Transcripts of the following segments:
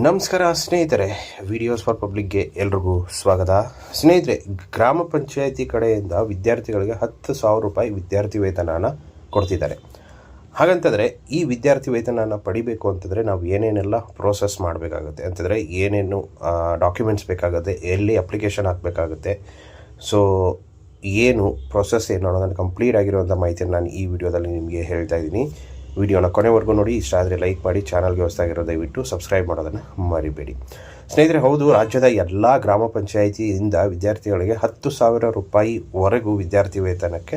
ನಮಸ್ಕಾರ ಸ್ನೇಹಿತರೆ, videos for ಪಬ್ಲಿಕ್ಗೆ ಎಲ್ರಿಗೂ ಸ್ವಾಗತ. ಸ್ನೇಹಿತರೆ, ಗ್ರಾಮ ಪಂಚಾಯಿತಿ ಕಡೆಯಿಂದ ವಿದ್ಯಾರ್ಥಿಗಳಿಗೆ 10,000 ರೂಪಾಯಿ ವಿದ್ಯಾರ್ಥಿ ವೇತನನ ಕೊಡ್ತಿದ್ದಾರೆ. ಹಾಗಂತಂದರೆ ಈ ವಿದ್ಯಾರ್ಥಿ ವೇತನನ ಪಡಿಬೇಕು ಅಂತಂದರೆ ನಾವು ಏನೇನೆಲ್ಲ ಪ್ರೋಸೆಸ್ ಮಾಡಬೇಕಾಗುತ್ತೆ ಅಂತಂದರೆ ಏನೇನು ಡಾಕ್ಯುಮೆಂಟ್ಸ್ ಬೇಕಾಗುತ್ತೆ, ಎಲ್ಲಿ ಅಪ್ಲಿಕೇಶನ್ ಹಾಕಬೇಕಾಗುತ್ತೆ, ಸೊ ಏನು ಪ್ರೋಸೆಸ್ ಏನು ಅನ್ನೋದನ್ನು ಕಂಪ್ಲೀಟ್ ಆಗಿರುವಂಥ ಮಾಹಿತಿಯನ್ನು ನಾನು ಈ ವಿಡಿಯೋದಲ್ಲಿ ನಿಮಗೆ ಹೇಳ್ತಾ ಇದ್ದೀನಿ. ವಿಡಿಯೋನ ಕೊನೆವರೆಗೂ ನೋಡಿ. ಇಷ್ಟ ಆದರೆ ಲೈಕ್ ಮಾಡಿ, ಚಾನಲ್ಗೆ ಹೊಸದಾಗಿರೋ ದಯವಿಟ್ಟು ಸಬ್ಸ್ಕ್ರೈಬ್ ಮಾಡೋದನ್ನು ಮರಿಬೇಡಿ. ಸ್ನೇಹಿತರೆ, ಹೌದು, ರಾಜ್ಯದ ಎಲ್ಲ ಗ್ರಾಮ ಪಂಚಾಯಿತಿಯಿಂದ ವಿದ್ಯಾರ್ಥಿಗಳಿಗೆ 10,000 ರೂಪಾಯಿವರೆಗೂ ವಿದ್ಯಾರ್ಥಿ ವೇತನಕ್ಕೆ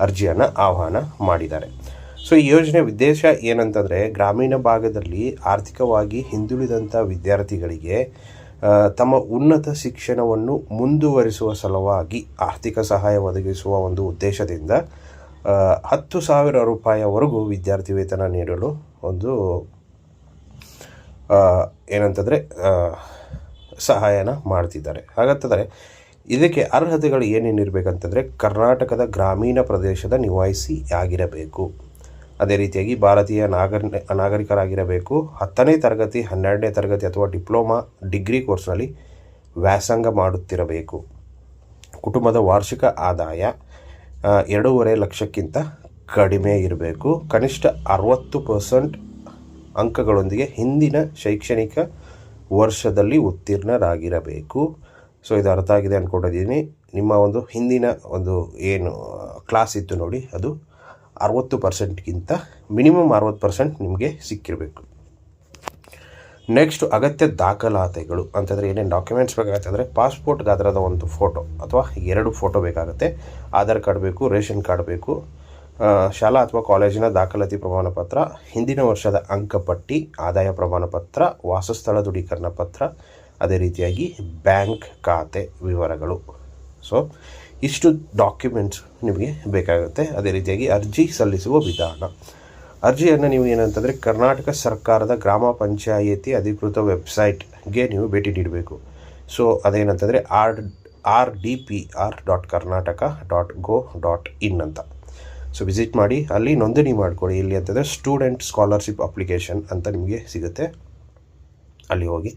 ಅರ್ಜಿಯನ್ನು ಆಹ್ವಾನ ಮಾಡಿದ್ದಾರೆ. ಸೊ ಈ ಯೋಜನೆ ಉದ್ದೇಶ ಏನಂತಂದರೆ ಗ್ರಾಮೀಣ ಭಾಗದಲ್ಲಿ ಆರ್ಥಿಕವಾಗಿ ಹಿಂದುಳಿದಂಥ ವಿದ್ಯಾರ್ಥಿಗಳಿಗೆ ತಮ್ಮ ಉನ್ನತ ಶಿಕ್ಷಣವನ್ನು ಮುಂದುವರಿಸುವ ಸಲುವಾಗಿ ಆರ್ಥಿಕ ಸಹಾಯ ಒದಗಿಸುವ ಒಂದು ಉದ್ದೇಶದಿಂದ 10,000 ರೂಪಾಯಿವರೆಗೂ ವಿದ್ಯಾರ್ಥಿ ವೇತನ ನೀಡಲು ಒಂದು ಏನಂತಂದರೆ ಸಹಾಯನ ಮಾಡ್ತಿದ್ದಾರೆ. ಹಾಗಂತಂದರೆ ಇದಕ್ಕೆ ಅರ್ಹತೆಗಳು ಏನೇನಿರಬೇಕಂತಂದರೆ ಕರ್ನಾಟಕದ ಗ್ರಾಮೀಣ ಪ್ರದೇಶದ ನಿವಾಸಿ ಆಗಿರಬೇಕು, ಅದೇ ರೀತಿಯಾಗಿ ಭಾರತೀಯ ನಾಗರಿಕರಾಗಿರಬೇಕು, 10ನೇ ತರಗತಿ 12ನೇ ತರಗತಿ ಅಥವಾ ಡಿಪ್ಲೊಮಾ ಡಿಗ್ರಿ ಕೋರ್ಸ್ನಲ್ಲಿ ವ್ಯಾಸಂಗ ಮಾಡುತ್ತಿರಬೇಕು, ಕುಟುಂಬದ ವಾರ್ಷಿಕ ಆದಾಯ 2.5 ಲಕ್ಷಕ್ಕಿಂತ ಕಡಿಮೆ ಇರಬೇಕು, ಕನಿಷ್ಠ 60% ಅಂಕಗಳೊಂದಿಗೆ ಹಿಂದಿನ ಶೈಕ್ಷಣಿಕ ವರ್ಷದಲ್ಲಿ ಉತ್ತೀರ್ಣರಾಗಿರಬೇಕು. ಸೊ ಇದು ಅರ್ಥ ಆಗಿದೆ ಅಂದ್ಕೊಂಡಿದ್ದೀನಿ. ನಿಮ್ಮ ಒಂದು ಹಿಂದಿನ ಒಂದು ಏನು ಕ್ಲಾಸ್ ಇತ್ತು ನೋಡಿ, ಅದು 60%ಗಿಂತ ಮಿನಿಮಮ್ 60% ನಿಮಗೆ ಸಿಕ್ಕಿರಬೇಕು. ನೆಕ್ಸ್ಟ್, ಅಗತ್ಯ ದಾಖಲಾತಿಗಳು ಅಂತಂದರೆ ಏನೇನು ಡಾಕ್ಯುಮೆಂಟ್ಸ್ ಬೇಕಾಗುತ್ತೆ ಅಂದರೆ ಪಾಸ್ಪೋರ್ಟ್ ಗಾತ್ರದ ಒಂದು ಫೋಟೋ ಅಥವಾ 2 ಫೋಟೋ ಬೇಕಾಗುತ್ತೆ, ಆಧಾರ್ ಕಾರ್ಡ್ ಬೇಕು, ರೇಷನ್ ಕಾರ್ಡ್ ಬೇಕು, ಶಾಲಾ ಅಥವಾ ಕಾಲೇಜಿನ ದಾಖಲಾತಿ ಪ್ರಮಾಣಪತ್ರ, ಹಿಂದಿನ ವರ್ಷದ ಅಂಕಪಟ್ಟಿ, ಆದಾಯ ಪ್ರಮಾಣಪತ್ರ, ವಾಸಸ್ಥಳ ದೃಢೀಕರಣ ಪತ್ರ, ಅದೇ ರೀತಿಯಾಗಿ ಬ್ಯಾಂಕ್ ಖಾತೆ ವಿವರಗಳು. ಸೊ ಇಷ್ಟು ಡಾಕ್ಯುಮೆಂಟ್ಸ್ ನಿಮಗೆ ಬೇಕಾಗುತ್ತೆ. ಅದೇ ರೀತಿಯಾಗಿ ಅರ್ಜಿ ಸಲ್ಲಿಸುವ ವಿಧಾನ. ಅರ್ಜಿಯನ್ನು ನೀವು ಏನಂತಂದರೆ ಕರ್ನಾಟಕ ಸರ್ಕಾರದ ಗ್ರಾಮ ಪಂಚಾಯಿತಿ ಅಧಿಕೃತ ವೆಬ್ಸೈಟ್ಗೆ ನೀವು ಭೇಟಿ ನೀಡಬೇಕು. ಸೊ ಅದೇನಂತಂದರೆ rdpr.karnataka.go.in ಅಂತ. ಸೊ ವಿಸಿಟ್ ಮಾಡಿ, ಅಲ್ಲಿ ನೋಂದಣಿ ಮಾಡಿಕೊಡಿ. ಇಲ್ಲಿ ಅಂತಂದರೆ ಸ್ಟೂಡೆಂಟ್ ಸ್ಕಾಲರ್ಶಿಪ್ ಅಪ್ಲಿಕೇಶನ್ ಅಂತ ನಿಮಗೆ ಸಿಗುತ್ತೆ, ಅಲ್ಲಿ ಹೋಗಿ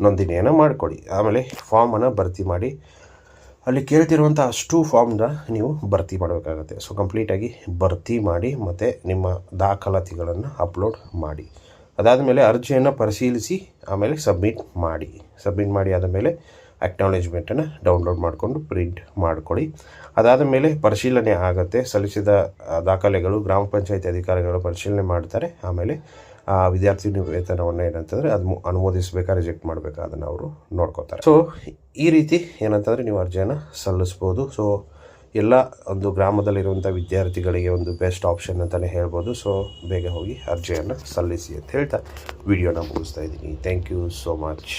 ನೋಂದಣಿಯನ್ನು ಮಾಡಿಕೊಡಿ. ಆಮೇಲೆ ಫಾರ್ಮನ್ನು ಭರ್ತಿ ಮಾಡಿ, ಅಲ್ಲಿ ಕೇಳ್ತಿರುವಂಥ ಅಷ್ಟು ಫಾರ್ಮ್ನ ನೀವು ಭರ್ತಿ ಮಾಡಬೇಕಾಗುತ್ತೆ. ಸೊ ಕಂಪ್ಲೀಟಾಗಿ ಭರ್ತಿ ಮಾಡಿ ಮತ್ತು ನಿಮ್ಮ ದಾಖಲಾತಿಗಳನ್ನು ಅಪ್ಲೋಡ್ ಮಾಡಿ. ಅದಾದ ಮೇಲೆ ಅರ್ಜಿಯನ್ನು ಪರಿಶೀಲಿಸಿ ಆಮೇಲೆ ಸಬ್ಮಿಟ್ ಮಾಡಿ ಆದ ಮೇಲೆ ಅಕ್ನಾಲೇಜ್ಮೆಂಟನ್ನು ಡೌನ್ಲೋಡ್ ಮಾಡಿಕೊಂಡು ಪ್ರಿಂಟ್ ಮಾಡಿಕೊಡಿ. ಅದಾದ ಮೇಲೆ ಪರಿಶೀಲನೆ ಆಗುತ್ತೆ. ಸಲ್ಲಿಸಿದ ದಾಖಲೆಗಳು ಗ್ರಾಮ ಪಂಚಾಯತಿ ಅಧಿಕಾರಿಗಳು ಪರಿಶೀಲನೆ ಮಾಡ್ತಾರೆ. ಆಮೇಲೆ ವಿದ್ಯಾರ್ಥಿ ವೇತನವನ್ನು ಏನಂತಂದರೆ ಅದು ಅನುಮೋದಿಸಬೇಕಾ ರಿಜೆಕ್ಟ್ ಮಾಡಬೇಕಾ ಅದನ್ನು ಅವರು ನೋಡ್ಕೋತಾರೆ. ಸೊ ಈ ರೀತಿ ಏನಂತಂದರೆ ನೀವು ಅರ್ಜಿಯನ್ನು ಸಲ್ಲಿಸ್ಬೋದು. ಸೊ ಎಲ್ಲ ಒಂದು ಗ್ರಾಮದಲ್ಲಿರುವಂಥ ವಿದ್ಯಾರ್ಥಿಗಳಿಗೆ ಒಂದು ಬೆಸ್ಟ್ ಆಪ್ಷನ್ ಅಂತಲೇ ಹೇಳ್ಬೋದು. ಸೊ ಬೇಗ ಹೋಗಿ ಅರ್ಜಿಯನ್ನು ಸಲ್ಲಿಸಿ ಅಂತ ಹೇಳ್ತಾ ವಿಡಿಯೋನ ಮುಗಿಸ್ತಾ ಇದ್ದೀನಿ. Thank you so much.